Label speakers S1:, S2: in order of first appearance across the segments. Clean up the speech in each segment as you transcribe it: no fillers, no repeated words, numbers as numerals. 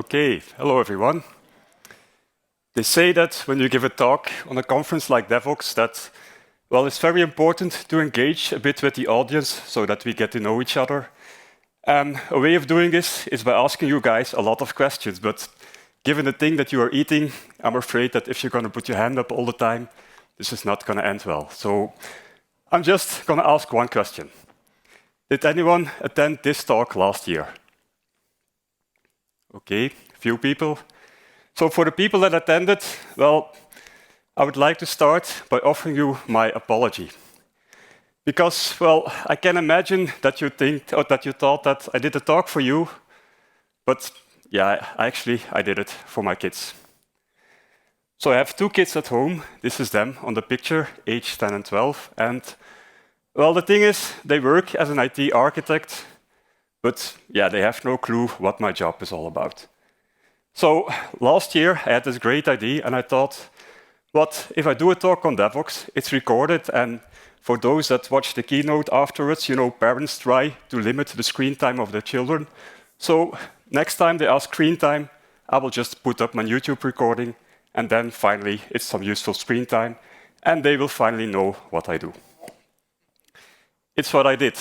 S1: Okay, hello everyone. They say that when you give a talk on a conference like DevOps that, well, it's very important to engage a bit with the audience so that we get to know each other. And a way of doing this is by asking you guys a lot of questions, but given the thing that you are eating, I'm afraid that if you're going to put your hand up all the time, this is not going to end well. So I'm just going to ask one question. Did anyone attend this talk last year? Okay, few people. So for the people that attended, well, I would like to start by offering you my apology. Because, well, I can imagine that you think, or that you thought that I did a talk for you, but yeah, I did it for my kids. So I have two kids at home. This is them on the picture, age 10 and 12. And, well, the thing is, they work as an IT architect, but yeah, they have no clue what my job is all about. So last year, I had this great idea, and I thought, what if I do a talk on DevOps? It's recorded, and for those that watch the keynote afterwards, you know, parents try to limit the screen time of their children. So next time they ask screen time, I will just put up my YouTube recording, and then finally it's some useful screen time, and they will finally know what I do. It's what I did.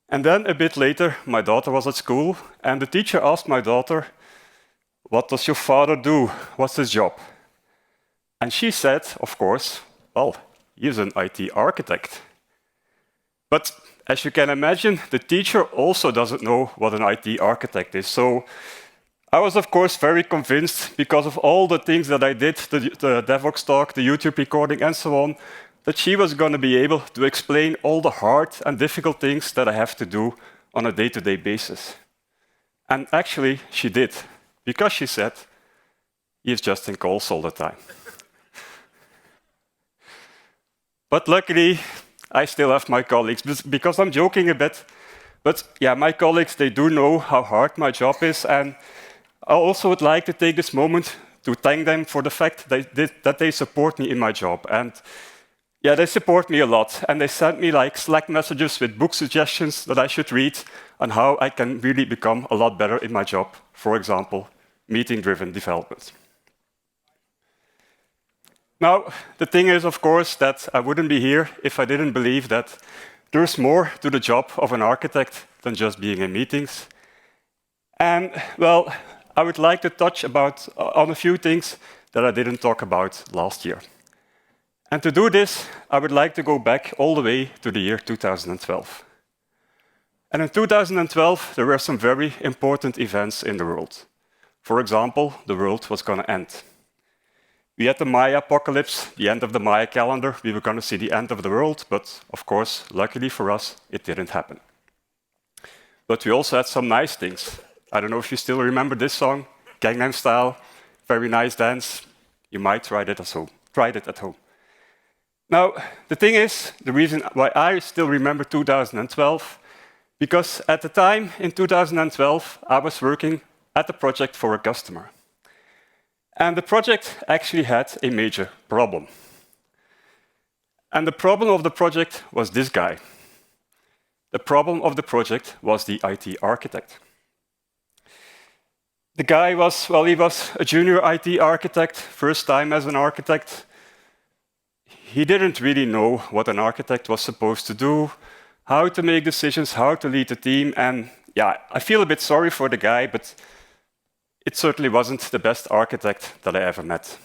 S1: And then a bit later, my daughter was at school, and the teacher asked my daughter, "What does your father do? What's his job?" And she said, of course, well, he's an IT architect. But as you can imagine, the teacher also doesn't know what an IT architect is. So I was, of course, very convinced, because of all the things that I did, the DevOps talk, the YouTube recording, and so on, that she was going to be able to explain all the hard and difficult things that I have to do on a day-to-day basis. And actually, she did, because she said, he's just in calls all the time. But luckily, I still have my colleagues, because I'm joking a bit. But yeah, my colleagues, they do know how hard my job is, and I also would like to take this moment to thank them for the fact that they support me in my job. And yeah, they support me a lot, and they send me like Slack messages with book suggestions that I should read on how I can really become a lot better in my job. For example, meeting-driven development. Now, the thing is, of course, that I wouldn't be here if I didn't believe that there's more to the job of an architect than just being in meetings. And, well, I would like to touch on a few things that I didn't talk about last year. And to do this, I would like to go back all the way to the year 2012. And in 2012, there were some very important events in the world. For example, the world was going to end. We had the Maya apocalypse, the end of the Maya calendar. We were going to see the end of the world, but of course, luckily for us, it didn't happen. But we also had some nice things. I don't know if you still remember this song, Gangnam Style, very nice dance. You might try it at home. Now, the thing is, the reason why I still remember 2012, because at the time, in 2012, I was working at a project for a customer. And the project actually had a major problem. And the problem of the project was this guy. The problem of the project was the IT architect. The guy was, well, he was a junior IT architect, first time as an architect. He didn't really know what an architect was supposed to do, how to make decisions, how to lead the team. And yeah, I feel a bit sorry for the guy, but it certainly wasn't the best architect that I ever met.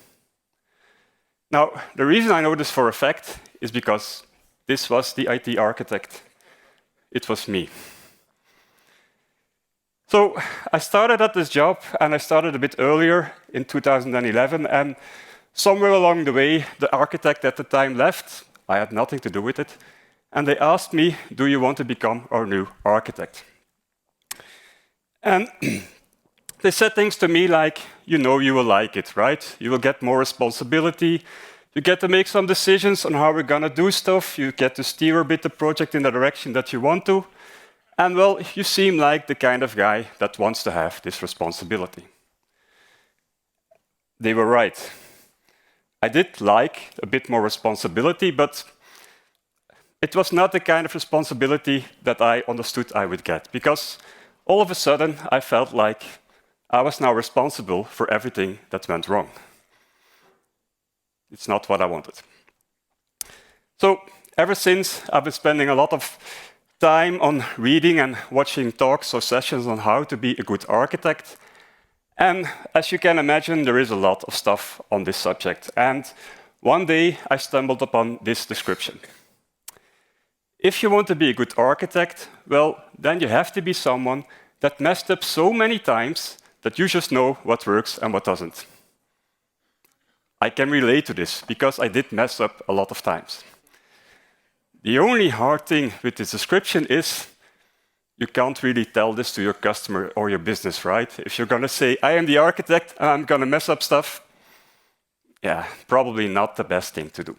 S1: Now, the reason I know this for a fact is because this was the IT architect. It was me. So I started at this job, and I started a bit earlier in 2011, and somewhere along the way, the architect at the time left. I had nothing to do with it. And they asked me, "Do you want to become our new architect?" And they said things to me like, "You know you will like it, right? You will get more responsibility. You get to make some decisions on how we're going to do stuff. You get to steer a bit the project in the direction that you want to. And well, you seem like the kind of guy that wants to have this responsibility." They were right. I did like a bit more responsibility, but it was not the kind of responsibility that I understood I would get, because all of a sudden I felt like I was now responsible for everything that went wrong. It's not what I wanted. So ever since, I've been spending a lot of time on reading and watching talks or sessions on how to be a good architect. And as you can imagine, there is a lot of stuff on this subject. And one day I stumbled upon this description. If you want to be a good architect, well, then you have to be someone that messed up so many times that you just know what works and what doesn't. I can relate to this because I did mess up a lot of times. The only hard thing with this description is you can't really tell this to your customer or your business, right? If you're going to say, I am the architect, and I'm going to mess up stuff, yeah, probably not the best thing to do.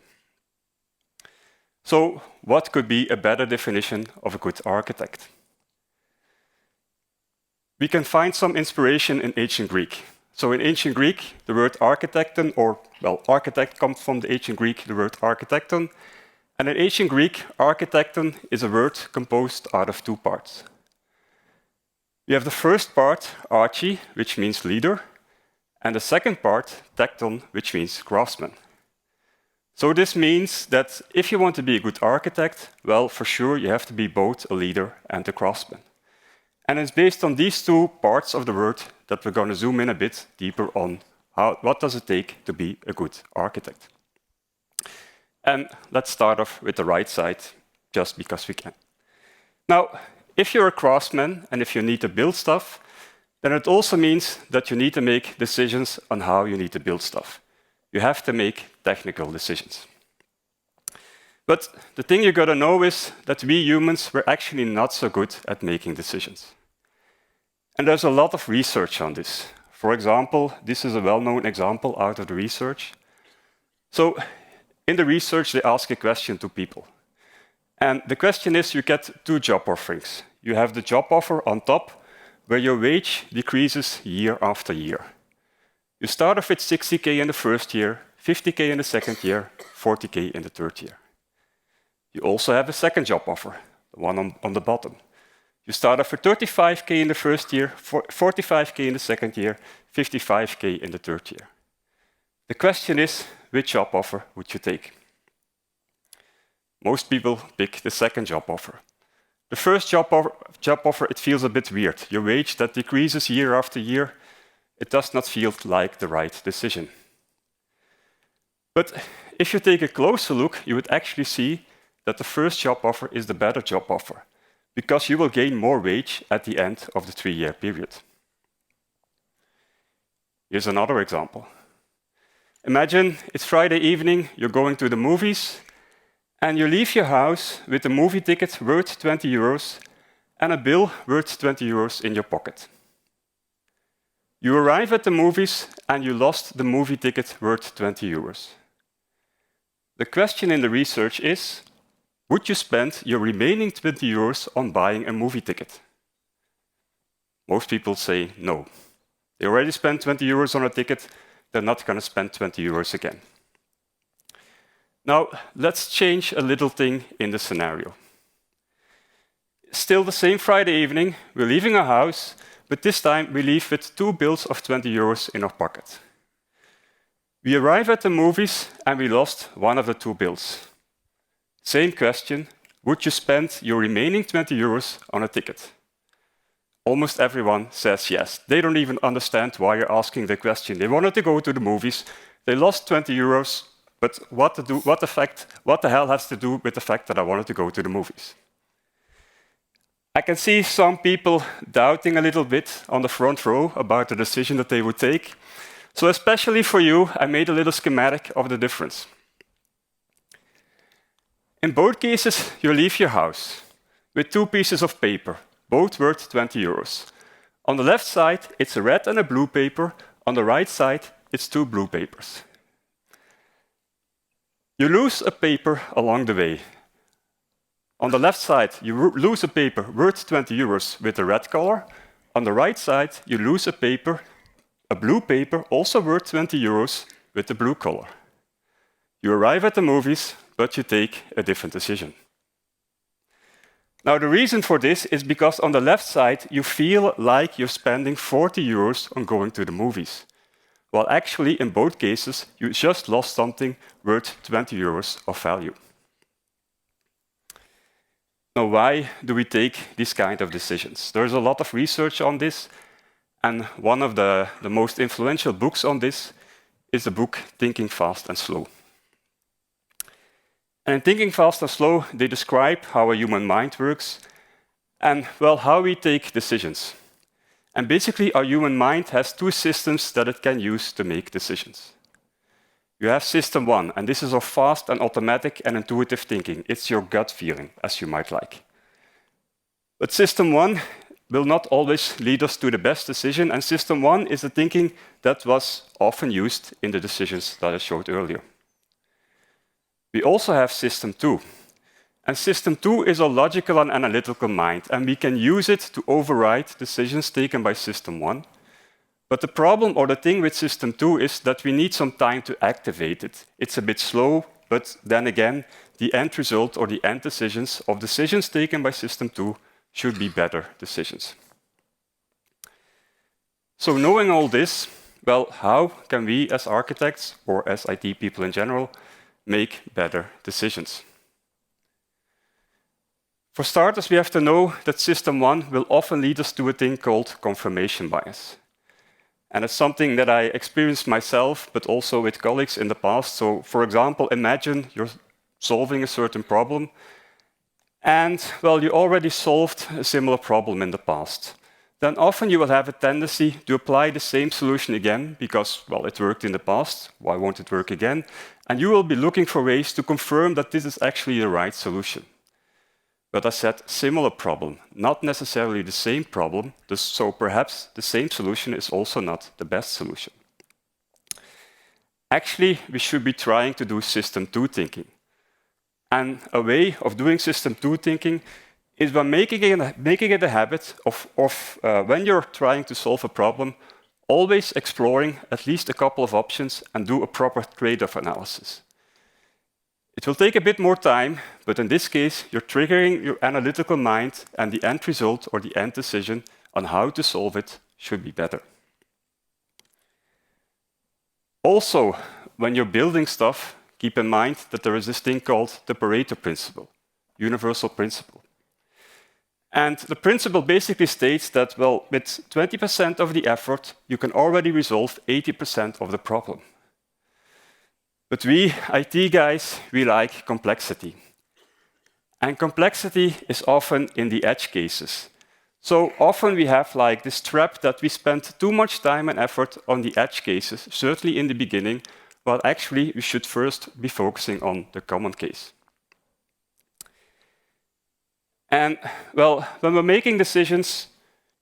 S1: So what could be a better definition of a good architect? We can find some inspiration in ancient Greek. So in ancient Greek, the word architekton, or, well, architect comes from the ancient Greek, the word architekton. And in ancient Greek, architekton is a word composed out of two parts. We have the first part, archi, which means leader, and the second part, tekton, which means craftsman. So this means that if you want to be a good architect, well, for sure, you have to be both a leader and a craftsman. And it's based on these two parts of the word that we're going to zoom in a bit deeper on what does it take to be a good architect. And let's start off with the right side, just because we can. Now, if you're a craftsman and if you need to build stuff, then it also means that you need to make decisions on how you need to build stuff. You have to make technical decisions. But the thing you gotta know is that we humans were actually not so good at making decisions. And there's a lot of research on this. For example, this is a well-known example out of the research. So in the research, they ask a question to people. And the question is, you get two job offerings. You have the job offer on top, where your wage decreases year after year. You start off with 60K in the first year, 50K in the second year, 40K in the third year. You also have a second job offer, the one on the bottom. You start off with 35K in the first year, 45K in the second year, 55K in the third year. The question is, which job offer would you take? Most people pick the second job offer. The first job offer, it feels a bit weird. Your wage that decreases year after year, it does not feel like the right decision. But if you take a closer look, you would actually see that the first job offer is the better job offer, because you will gain more wage at the end of the 3-year period. Here's another example. Imagine it's Friday evening, you're going to the movies, and you leave your house with a movie ticket worth 20 euros and a bill worth 20 euros in your pocket. You arrive at the movies and you lost the movie ticket worth 20 euros. The question in the research is, would you spend your remaining 20 euros on buying a movie ticket? Most people say no. They already spent 20 euros on a ticket, they're not going to spend 20 euros again. Now, let's change a little thing in the scenario. Still the same Friday evening, we're leaving our house, but this time we leave with 2 bills of 20 euros in our pocket. We arrive at the movies and we lost one of the 2 bills. Same question, would you spend your remaining 20 euros on a ticket? Almost everyone says yes. They don't even understand why you're asking the question. They wanted to go to the movies, they lost 20 euros, but what the hell has to do with the fact that I wanted to go to the movies? I can see some people doubting a little bit on the front row about the decision that they would take. So especially for you, I made a little schematic of the difference. In both cases, you leave your house with 2 pieces of paper, both worth 20 euros. On the left side, it's a red and a blue paper. On the right side, it's 2 blue papers. You lose a paper along the way. On the left side, you lose a paper worth 20 euros with the red color. On the right side, you lose a paper, a blue paper, also worth 20 euros with the blue color. You arrive at the movies, but you take a different decision. Now, the reason for this is because on the left side, you feel like you're spending 40 euros on going to the movies, while actually, in both cases, you just lost something worth 20 euros of value. Now, why do we take these kind of decisions? There's a lot of research on this, and one of the most influential books on this is the book Thinking Fast and Slow. And in Thinking Fast and Slow, they describe how a human mind works and, well, how we take decisions. And basically, our human mind has two systems that it can use to make decisions. You have system one, and this is our fast and automatic and intuitive thinking. It's your gut feeling, as you might like. But system one will not always lead us to the best decision, and system one is the thinking that was often used in the decisions that I showed earlier. We also have system two. And system two is a logical and analytical mind, and we can use it to override decisions taken by system one. But the problem or the thing with system two is that we need some time to activate it. It's a bit slow, but then again, the end result or the end decisions of decisions taken by system two should be better decisions. So knowing all this, well, how can we as architects or as IT people in general make better decisions? For starters, we have to know that system one will often lead us to a thing called confirmation bias. And it's something that I experienced myself, but also with colleagues in the past. So, for example, imagine you're solving a certain problem, and, well, you already solved a similar problem in the past. Then often you will have a tendency to apply the same solution again because, well, it worked in the past, why won't it work again? And you will be looking for ways to confirm that this is actually the right solution. But I said similar problem, not necessarily the same problem, so perhaps the same solution is also not the best solution. Actually, we should be trying to do system two thinking. And a way of doing system two thinking is by making it a habit of when you're trying to solve a problem, always exploring at least a couple of options and do a proper trade-off analysis. It will take a bit more time, but in this case, you're triggering your analytical mind, and the end result or the end decision on how to solve it should be better. Also, when you're building stuff, keep in mind that there is this thing called the Pareto principle, universal principle. And the principle basically states that, well, with 20% of the effort, you can already resolve 80% of the problem. But we, IT guys, we like complexity. And complexity is often in the edge cases. So often we have like this trap that we spend too much time and effort on the edge cases, certainly in the beginning, while actually we should first be focusing on the common case. And, well, when we're making decisions,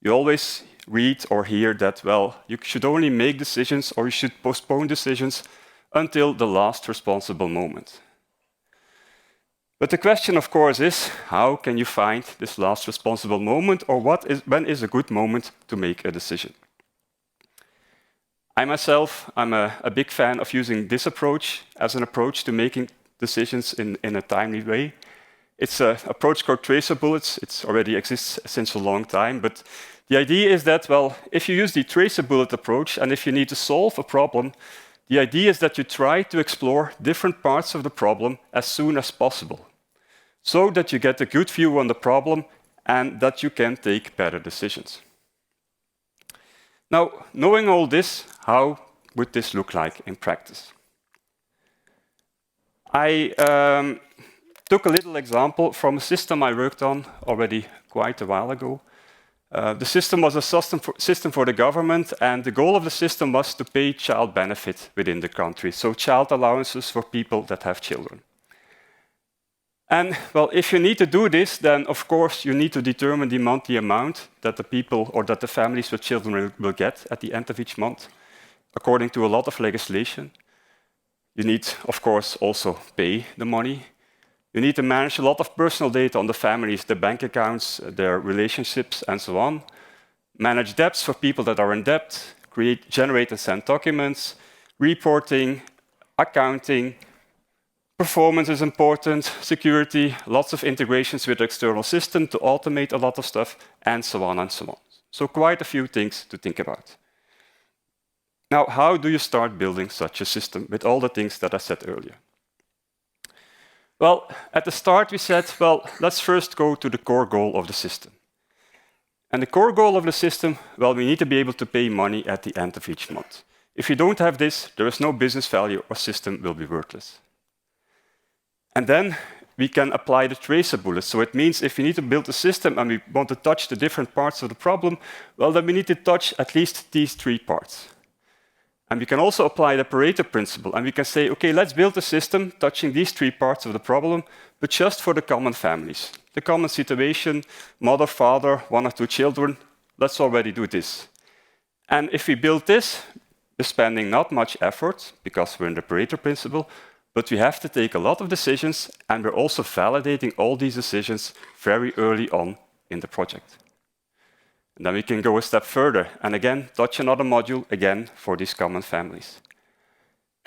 S1: you always read or hear that, well, you should only make decisions or you should postpone decisions until the last responsible moment. But the question, of course, is how can you find this last responsible moment, or when is a good moment to make a decision? I myself, I'm a big fan of using this approach as an approach to making decisions in a timely way. It's an approach called tracer bullets. It already exists since a long time, but the idea is that, well, if you use the tracer bullet approach and if you need to solve a problem, the idea is that you try to explore different parts of the problem as soon as possible, so that you get a good view on the problem and that you can take better decisions. Now, knowing all this, how would this look like in practice? I took a little example from a system I worked on already quite a while ago. The system was a system for the government, and the goal of the system was to pay child benefit within the country, so child allowances for people that have children. And, well, if you need to do this, then of course you need to determine the monthly amount that the people or that the families with children will get at the end of each month, according to a lot of legislation. You need, of course, also pay the money. You need to manage a lot of personal data on the families, their bank accounts, their relationships, and so on. Manage debts for people that are in debt, generate and send documents, reporting, accounting, Performance is important, security, lots of integrations with external systems to automate a lot of stuff, and so on and so on. So quite a few things to think about. Now, how do you start building such a system with all the things that I said earlier? Well, at the start we said, well, let's first go to the core goal of the system. And the core goal of the system, well, we need to be able to pay money at the end of each month. If you don't have this, there is no business value or system will be worthless. And then we can apply the tracer bullet. So it means if we need to build a system and we want to touch the different parts of the problem, well, then we need to touch at least these 3 parts. And we can also apply the Pareto principle. And we can say, OK, let's build a system touching these 3 parts of the problem, but just for the common families. The common situation, mother, father, 1 or 2 children, let's already do this. And if we build this, we're spending not much effort, because we're in the Pareto principle, but we have to take a lot of decisions, and we're also validating all these decisions very early on in the project. And then we can go a step further, and again, touch another module, again, for these common families.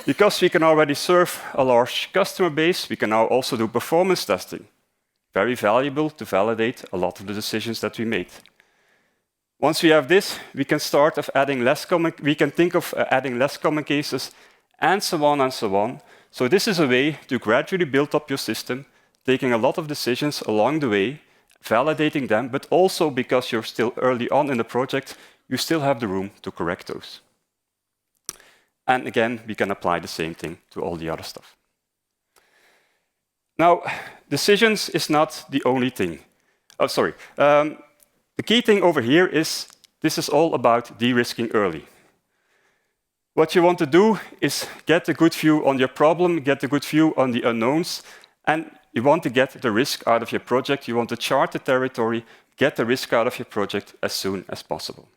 S1: Because we can already serve a large customer base, we can now also do performance testing. Very valuable to validate a lot of the decisions that we made. Once we have this, we can start of adding less common, we can think of adding less common cases, and so on and so on. So this is a way to gradually build up your system, taking a lot of decisions along the way, validating them, but also because you're still early on in the project, you still have the room to correct those. And again, we can apply the same thing to all the other stuff. Now, decisions is not the only thing. Oh, sorry. The key thing over here is this is all about de-risking early. What you want to do is get a good view on your problem, get a good view on the unknowns, and you want to get the risk out of your project. You want to chart the territory, get the risk out of your project as soon as possible.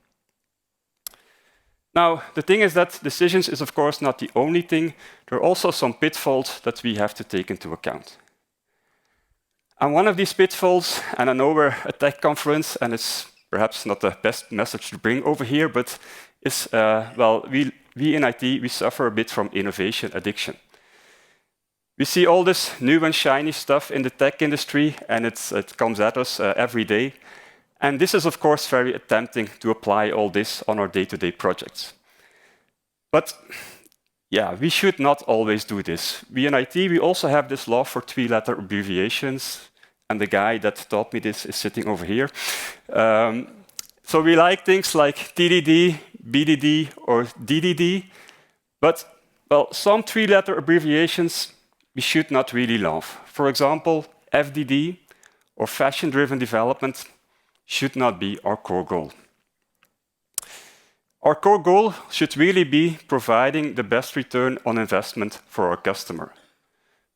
S1: Now, the thing is that decisions is, of course, not the only thing. There are also some pitfalls that we have to take into account. And one of these pitfalls, and I know we're a tech conference, and it's perhaps not the best message to bring over here, but is, well, we in IT, we suffer a bit from innovation addiction. We see all this new and shiny stuff in the tech industry, and it comes at us every day. And this is, of course, very tempting to apply all this on our day-to-day projects. But yeah, we should not always do this. We in IT, we also have this love for 3-letter abbreviations, and the guy that taught me this is sitting over here. So we like things like TDD, BDD, or DDD, but well, some 3-letter abbreviations we should not really love. For example, FDD, or fashion-driven development, should not be our core goal. Our core goal should really be providing the best return on investment for our customer.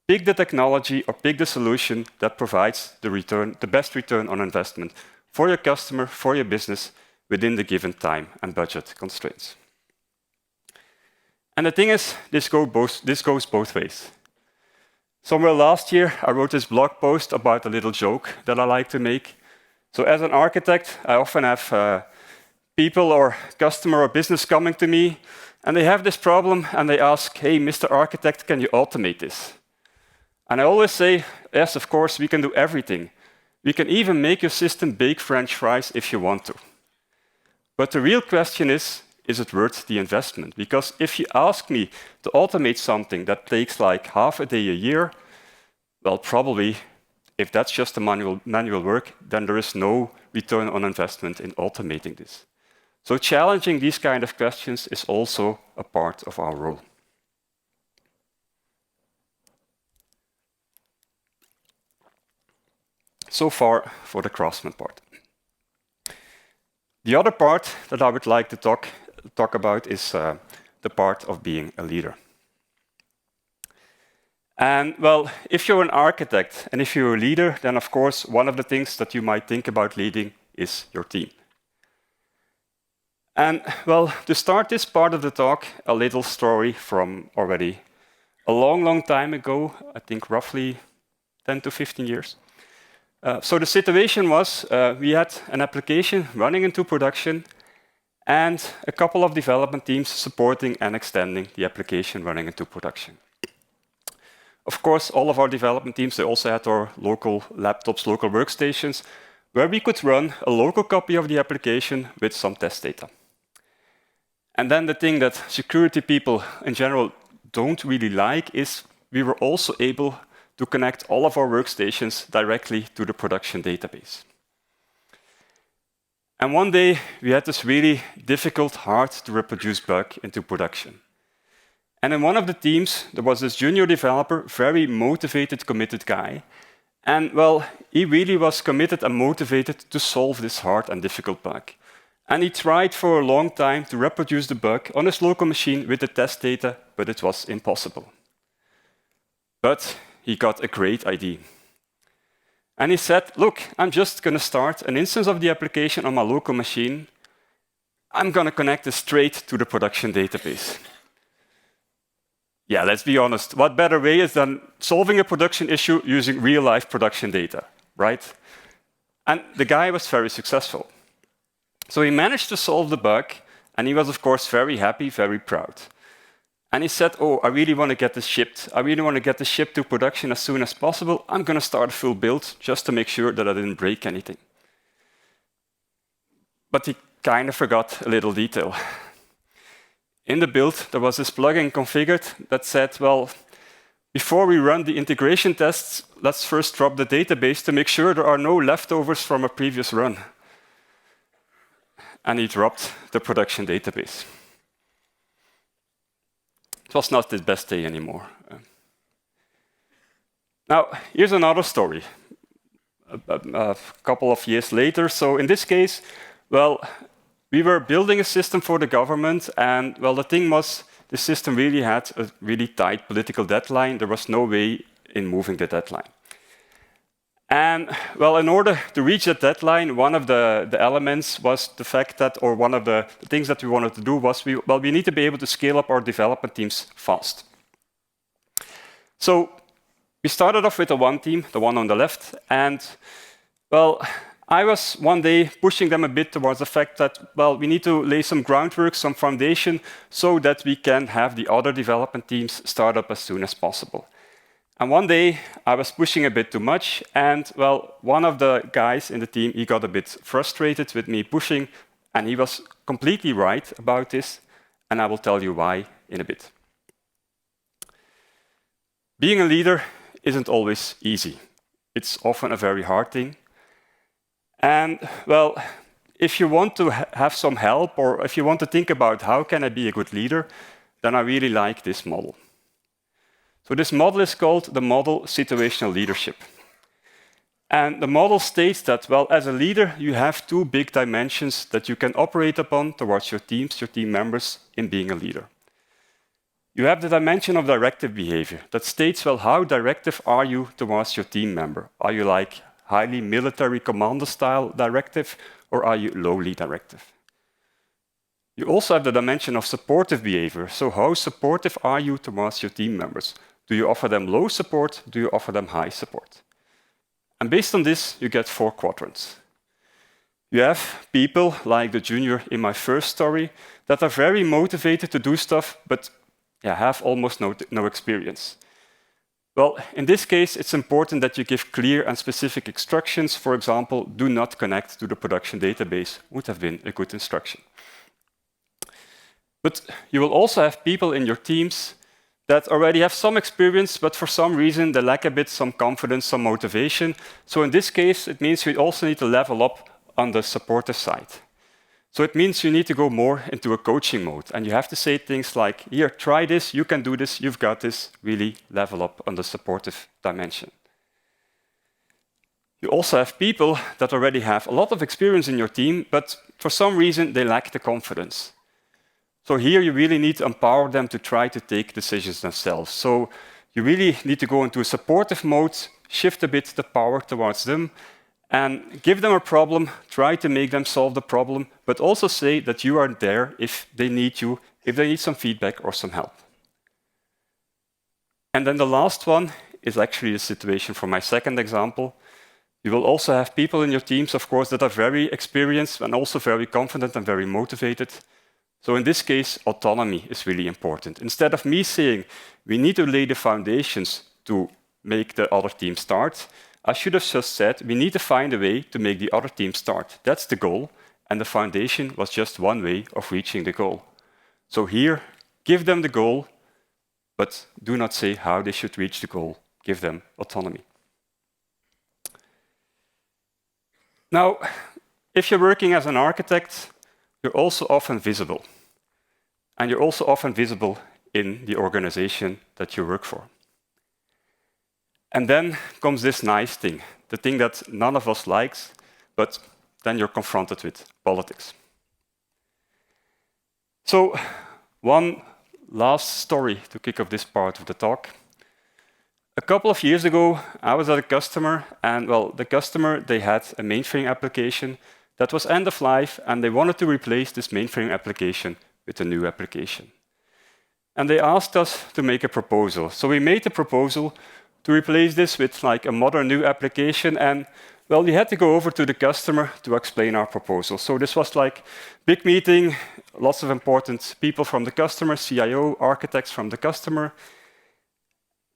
S1: Pick the technology or pick the solution that provides the best return on investment for your customer, for your business, within the given time and budget constraints. And the thing is, this goes both ways. Somewhere last year, I wrote this blog post about a little joke that I like to make. So as an architect, I often have people or customer or business coming to me, and they have this problem, and they ask, hey, Mr. Architect, can you automate this? And I always say, yes, of course, we can do everything. We can even make your system bake French fries if you want to. But the real question is it worth the investment? Because if you ask me to automate something that takes like half a day a year, well, probably, if that's just a manual work, then there is no return on investment in automating this. So challenging these kind of questions is also a part of our role. So far for the craftsman part. The other part that I would like to talk about is the part of being a leader. And well, if you're an architect and if you're a leader, then of course, one of the things that you might think about leading is your team. And well, to start this part of the talk, a little story from already a long, long time ago, I think roughly 10 to 15 years. So the situation was we had an application running into production and a couple of development teams supporting and extending the application running into production. of course, all of our development teams, they also had our local laptops, local workstations, where we could run a local copy of the application with some test data. And then the thing that security people in general don't really like is we were also able to connect all of our workstations directly to the production database. And one day, we had this really difficult, hard to reproduce bug into production. And in one of the teams, there was this junior developer, very motivated, committed guy. And well, he really was committed and motivated to solve this hard and difficult bug. And he tried for a long time to reproduce the bug on his local machine with the test data, but it was impossible. But he got a great idea. And he said, look, I'm just going to start an instance of the application on my local machine. I'm going to connect it straight to the production database. Yeah, let's be honest. What better way is than solving a production issue using real-life production data, right? And the guy was very successful. So he managed to solve the bug, and he was, of course, very happy, very proud. And he said, oh, I really want to get this shipped. I really want to get this shipped to production as soon as possible. I'm going to start a full build just to make sure that I didn't break anything. But he kind of forgot a little detail. In the build, there was this plugin configured that said, well, before we run the integration tests, let's first drop the database to make sure there are no leftovers from a previous run. And he dropped the production database. It was not his best day anymore. Now, here's another story. A couple of years later. So in this case, well, we were building a system for the government, and well, the thing was, the system really had a really tight political deadline. There was no way in moving the deadline. And well, in order to reach that deadline, one of the elements was the fact that, or one of the things that we wanted to do was, we need to be able to scale up our development teams fast. So we started off with the one team, the one on the left, and well, I was one day pushing them a bit towards the fact that, well, we need to lay some groundwork, some foundation, so that we can have the other development teams start up as soon as possible. And one day, I was pushing a bit too much, and well, one of the guys in the team, he got a bit frustrated with me pushing, and he was completely right about this, and I will tell you why in a bit. Being a leader isn't always easy. It's often a very hard thing. And well, if you want to have some help, or if you want to think about how can I be a good leader, then I really like this model. So this model is called the model situational leadership. And the model states that, well, as a leader, you have two big dimensions that you can operate upon towards your teams, your team members, in being a leader. You have the dimension of directive behavior that states, well, how directive are you towards your team member? Are you like highly military commander style directive, or are you lowly directive? You also have the dimension of supportive behavior. So how supportive are you towards your team members? Do you offer them low support? Do you offer them high support? And based on this, you get 4 quadrants. You have people like the junior in my first story that are very motivated to do stuff, but have almost no experience. Well, in this case, it's important that you give clear and specific instructions. For example, do not connect to the production database would have been a good instruction. But you will also have people in your teams that already have some experience, but for some reason they lack a bit some confidence, some motivation. So in this case, it means you also need to level up on the supportive side. So it means you need to go more into a coaching mode, and you have to say things like, here, try this, you can do this, you've got this, really level up on the supportive dimension. You also have people that already have a lot of experience in your team, but for some reason they lack the confidence. So here you really need to empower them to try to take decisions themselves. So you really need to go into a supportive mode, shift a bit the power towards them, and give them a problem, try to make them solve the problem, but also say that you are there if they need you, if they need some feedback or some help. And then the last one is actually the situation from my second example. You will also have people in your teams, of course, that are very experienced and also very confident and very motivated. So in this case, autonomy is really important. Instead of me saying, we need to lay the foundations to make the other team start, I should have just said, we need to find a way to make the other team start. That's the goal, and the foundation was just one way of reaching the goal. So here, give them the goal, but do not say how they should reach the goal. Give them autonomy. Now, if you're working as an architect, you're also often visible. And you're also often visible in the organization that you work for. And then comes this nice thing, the thing that none of us likes, but then you're confronted with politics. So, one last story to kick off this part of the talk. A couple of years ago, I was at a customer, and well, the customer, they had a mainframe application that was end of life, and they wanted to replace this mainframe application with a new application. And they asked us to make a proposal. So we made a proposal to replace this with like a modern new application, and well, we had to go over to the customer to explain our proposal. So this was like big meeting, lots of important people from the customer, CIO, architects from the customer.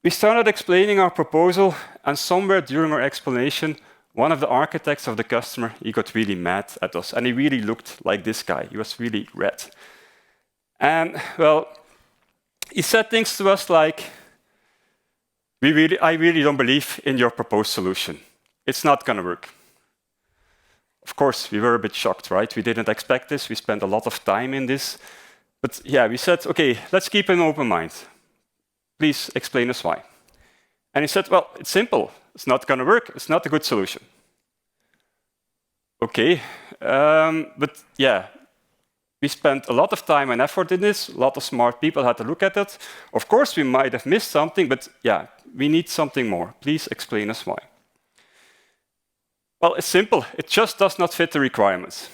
S1: We started explaining our proposal, and somewhere during our explanation, one of the architects of the customer, he got really mad at us, and he really looked like this guy. He was really red. And, well, he said things to us like, I really don't believe in your proposed solution. It's not going to work. Of course, we were a bit shocked, right? We didn't expect this. We spent a lot of time in this. But yeah, we said, okay, let's keep an open mind. Please explain us why. And he said, well, it's simple. It's not going to work. It's not a good solution. Okay, but yeah, we spent a lot of time and effort in this. A lot of smart people had to look at it. Of course, we might have missed something, but yeah, we need something more. Please explain us why. Well, it's simple. It just does not fit the requirements.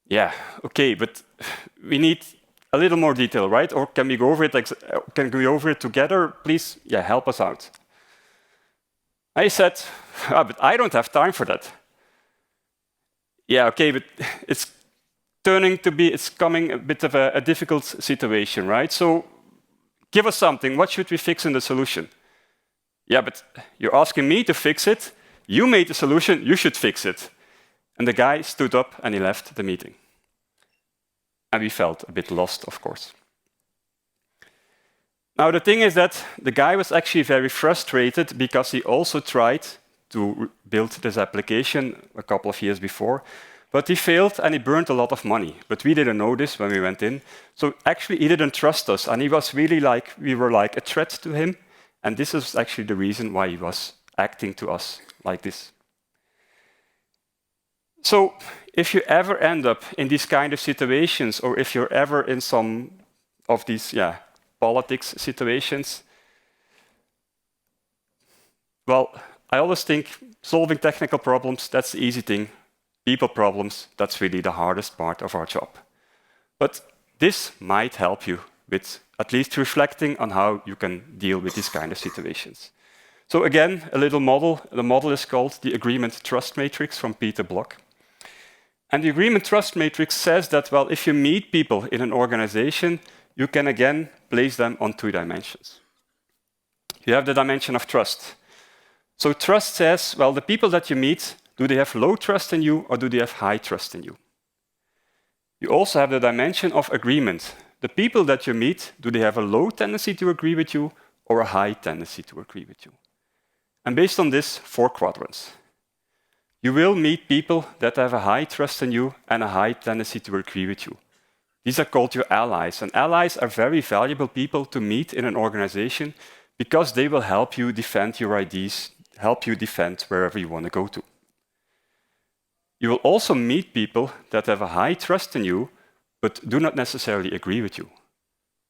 S1: Yeah, okay, but we need a little more detail, right? Or can we go over it together? Please, yeah, help us out. I said, but I don't have time for that. Yeah, okay, but it's coming a bit of a difficult situation, right? So give us something. What should we fix in the solution? Yeah, but you're asking me to fix it. You made the solution. You should fix it. And the guy stood up and he left the meeting. And we felt a bit lost, of course. Now, the thing is that the guy was actually very frustrated because he also tried to build this application a couple of years before, but he failed and he burned a lot of money. But we didn't know this when we went in. So actually, he didn't trust us. And he was really like, we were like a threat to him. And this is actually the reason why he was acting to us like this. So if you ever end up in these kind of situations, or if you're ever in some of these politics situations, well, I always think solving technical problems, that's the easy thing. People problems, that's really the hardest part of our job. But this might help you with at least reflecting on how you can deal with these kind of situations. So again, a little model. The model is called the Agreement Trust Matrix from Peter Block. And the Agreement Trust Matrix says that, well, if you meet people in an organization, you can again place them on two dimensions. You have the dimension of trust. So trust says, well, the people that you meet, do they have low trust in you or do they have high trust in you? You also have the dimension of agreement. The people that you meet, do they have a low tendency to agree with you or a high tendency to agree with you? And based on this, 4 quadrants. You will meet people that have a high trust in you and a high tendency to agree with you. These are called your allies. And allies are very valuable people to meet in an organization because they will help you defend your ideas, help you defend wherever you want to go to. You will also meet people that have a high trust in you, but do not necessarily agree with you.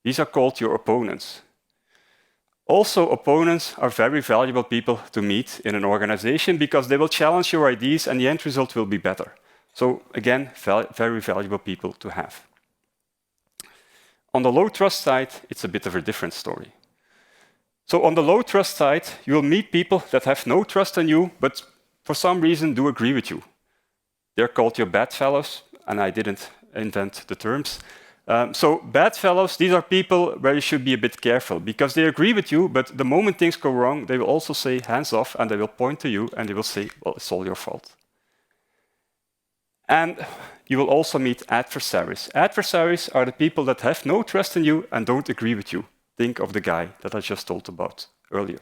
S1: These are called your opponents. Also, opponents are very valuable people to meet in an organization because they will challenge your ideas and the end result will be better. So again, very valuable people to have. On the low trust side, it's a bit of a different story. So on the low trust side, you will meet people that have no trust in you, but for some reason do agree with you. They're called your bedfellows, and I didn't invent the terms. So bad fellows, these are people where you should be a bit careful because they agree with you, but the moment things go wrong, they will also say hands off and they will point to you and they will say, well, it's all your fault. And you will also meet adversaries. Adversaries are the people that have no trust in you and don't agree with you. Think of the guy that I just told about earlier.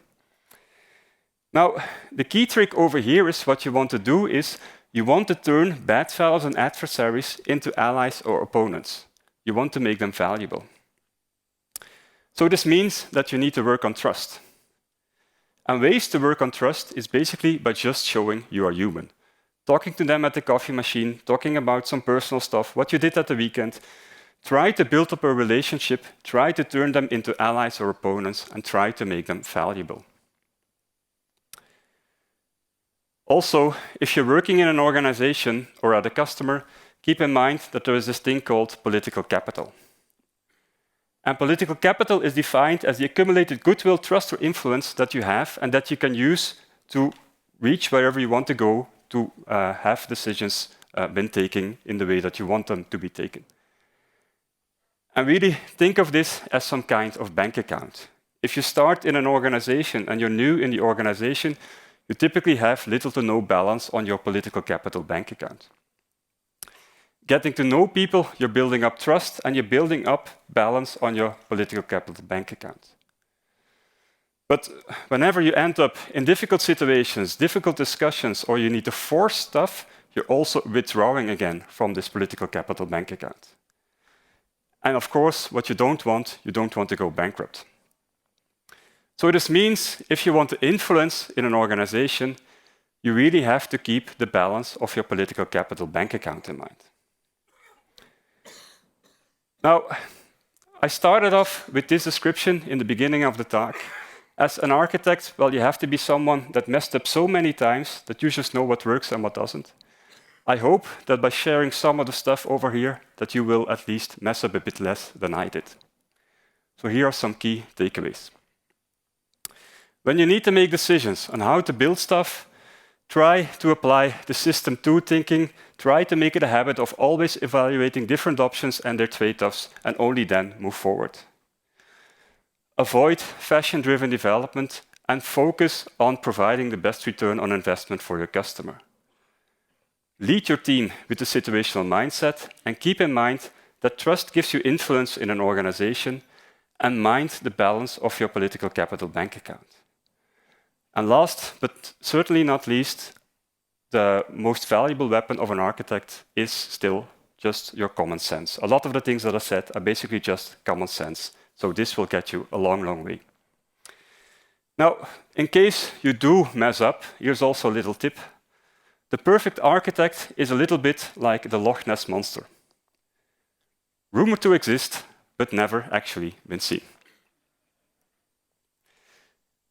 S1: Now, the key trick over here is what you want to do is you want to turn bad fellows and adversaries into allies or opponents. You want to make them valuable. So this means that you need to work on trust. And ways to work on trust is basically by just showing you are human. Talking to them at the coffee machine, talking about some personal stuff, what you did at the weekend. Try to build up a relationship, try to turn them into allies or opponents, and try to make them valuable. Also, if you're working in an organization or at a customer, keep in mind that there is this thing called political capital. And political capital is defined as the accumulated goodwill, trust, or influence that you have and that you can use to reach wherever you want to go to have decisions been taken in the way that you want them to be taken. And really think of this as some kind of bank account. If you start in an organization and you're new in the organization, you typically have little to no balance on your political capital bank account. Getting to know people, you're building up trust and you're building up balance on your political capital bank account. But whenever you end up in difficult situations, difficult discussions, or you need to force stuff, you're also withdrawing again from this political capital bank account. And of course, what you don't want to go bankrupt. So this means if you want to influence in an organization, you really have to keep the balance of your political capital bank account in mind. Now, I started off with this description in the beginning of the talk. As an architect, well, you have to be someone that messed up so many times that you just know what works and what doesn't. I hope that by sharing some of the stuff over here, that you will at least mess up a bit less than I did. So here are some key takeaways. When you need to make decisions on how to build stuff, try to apply the system 2 thinking, try to make it a habit of always evaluating different options and their trade-offs, and only then move forward. Avoid fashion-driven development and focus on providing the best return on investment for your customer. Lead your team with a situational mindset and keep in mind that trust gives you influence in an organization and mind the balance of your political capital bank account. And last, but certainly not least, the most valuable weapon of an architect is still just your common sense. A lot of the things that I said are basically just common sense. So this will get you a long, long way. Now, in case you do mess up, here's also a little tip. The perfect architect is a little bit like the Loch Ness Monster. Rumored to exist, but never actually been seen.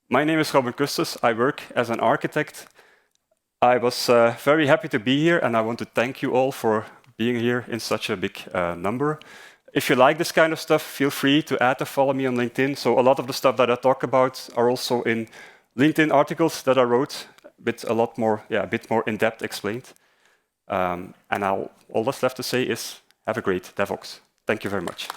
S1: My name is Custers. I work as an architect. I was very happy to be here, and I want to thank you all for being here in such a big number. If you like this kind of stuff, feel free to add or follow me on LinkedIn. So a lot of the stuff that I talk about are also in LinkedIn articles that I wrote with a lot more, a bit more in-depth explained. And all that's left to say is have a great DevOps. Thank you very much.